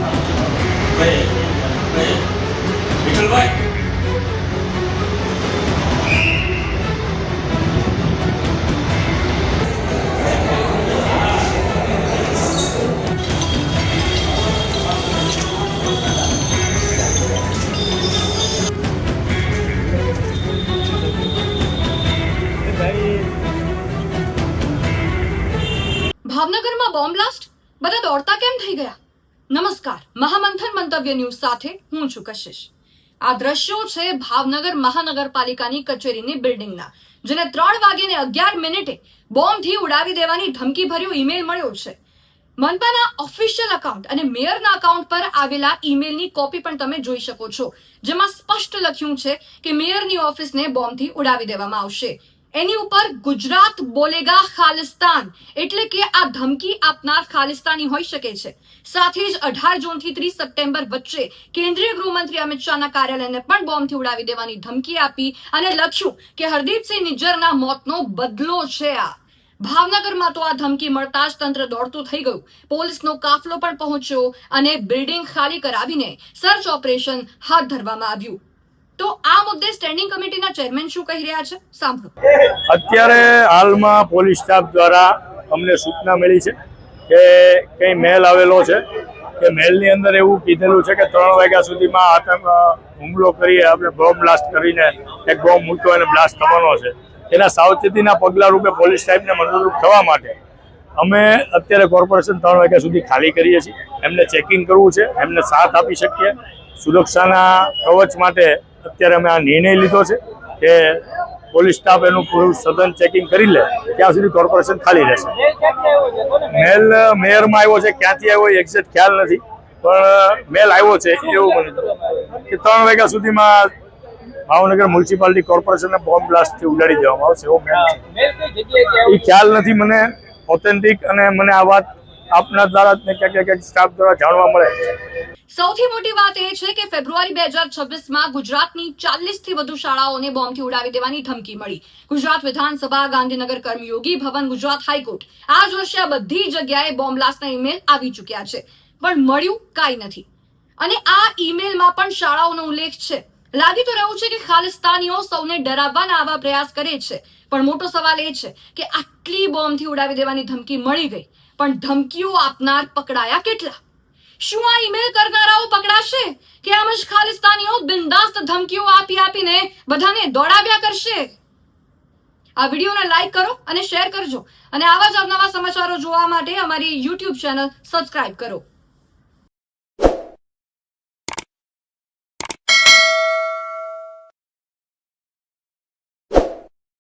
ભાવનગરમાં bomb blast, બધા દોડતા કેમ થઈ ગયા? નમસ્કાર, મહામંથન મંતવ્ય ન્યૂઝ સાથે હું છું કશિશ. આ દ્રશ્યો છે ભાવનગર મહાનગરપાલિકાની કચેરીની બિલ્ડિંગના, જેને 3:11 બોમ્બથી ઉડાવી દેવાની ધમકી ભર્યો ઈમેલ મળ્યો છે. મનપાના ઓફિશિયલ એકાઉન્ટ અને મેયરના એકાઉન્ટ પર આવેલા ઈમેલની કોપી પણ તમે જોઈ શકો છો, જેમાં સ્પષ્ટ લખ્યું છે કે મેયરની ઓફિસને બોમ્બથી ઉડાવી દેવામાં આવશે. એની ઉપર ગુજરાત બોલેગા ખાલિસ્તાન એટલે કે આ ધમકી આપનાર ખાલિસ્તાની હોઈ શકે છે. સાથે જ 18 જૂનથી 30 સપ્ટેમ્બર વચ્ચે કેન્દ્રીય ગૃહમંત્રી અમિત શાહના કાર્યાલયને પણ બોમ્બથી ઉડાવી દેવાની ધમકી આપી અને લખ્યું કે હરદીપસિંહ નિજ્જરના મોતનો બદલો છે આ. ભાવનગરમાં તો આ ધમકી મળતા જ તંત્ર દોડતું થઈ ગયું. પોલીસનો કાફલો પણ પહોંચ્યો અને બિલ્ડિંગ ખાલી કરાવીને સર્ચ ઓપરેશન હાથ ધરવામાં આવ્યું. તો આ મુદ્દે સ્ટેન્ડિંગ કમિટીના ચેરમેન શું કહી રહ્યા છે, સાંભળો. અત્યારે હાલમાં પોલીસ સ્ટાફ દ્વારા અમને સૂચના મળી છે કે કંઈ મેલ આવેલો છે કે મેલની અંદર એવું કીધેલું છે કે 3 વાગ્યા સુધીમાં આતંક હુમલો કરી આપણે બોમ્બ બ્લાસ્ટ કરીને એક બોમ્બ મૂક્યો અને બ્લાસ્ટ થવાનો છે. એના સાવચેતીના પગલાં રૂપે પોલીસ સાહેબને મદદરૂપ થવા માટે અમે અત્યારે કોર્પોરેશન 3 વાગ્યા સુધી ખાલી કરીએ છીએ. એમને ચેકિંગ કરવું છે, એમને સાથ આપી શકીએ. સુરક્ષાના કવચ માટે અત્યારે અમે આ નિર્ણય લીધો છે કે પોલીસ સ્ટાફ એનું પૂરું સઘન ચેકિંગ કરી લે ત્યાં સુધી કોર્પોરેશન ખાલી રહેશે. મેલ મેયરમાં આવ્યો છે, ક્યાંથી આવ્યો એક્ઝેક્ટ ખ્યાલ નથી, પણ મેલ આવ્યો છે એવું મને કે 3 વાગ્યા સુધીમાં ભાવનગર મ્યુનિસિપાલિટી કોર્પોરેશનને બોમ્બ બ્લાસ્ટથી ઉડાડી દેવામાં આવશે એવો મેલ. એ ખ્યાલ નથી મને ઓથેન્ટિક, અને મને આ વાત આપના દ્વારા ક્યાંક સ્ટાફ દ્વારા જાણવા મળે. સૌથી મોટી વાત એ છે કે ફેબ્રુઆરી 2026માં ગુજરાતની 40થી વધુ શાળાઓને બોમ્બથી ઉડાવી દેવાની ધમકી મળી. ગુજરાત વિધાનસભા, ગાંધીનગર કર્મયોગી ભવન, ગુજરાત હાઈકોર્ટ, આ જ વર્ષે આ બધી જગ્યાએ બોમ્બ બ્લાસ્ટના ઈમેલ આવી ચૂક્યા છે, પણ મળ્યું કાંઈ નથી. અને આ ઈમેલમાં પણ શાળાઓનો ઉલ્લેખ છે. લાગી તો રહ્યું છે કે ખાલિસ્તાનીઓ સૌને ડરાવવાના આવા પ્રયાસ કરે છે, પણ મોટો સવાલ એ છે કે આટલી બોમ્બથી ઉડાવી દેવાની ધમકી મળી ગઈ, પણ ધમકીઓ આપનાર પકડાયા કેટલા? શું આ ઈમેલ કરનારાઓ પકડાશે કે આમ જ ખાલિસ્તાનીઓ બિંદાસ્ત ધમકીઓ આપીને બધાને દોડાવ્યા કરશે? આ વિડીયોને લાઈક કરો અને શેર કરજો, અને આવા જ અવનવા સમાચારો જોવા માટે અમારી YouTube ચેનલ સબસ્ક્રાઇબ કરો.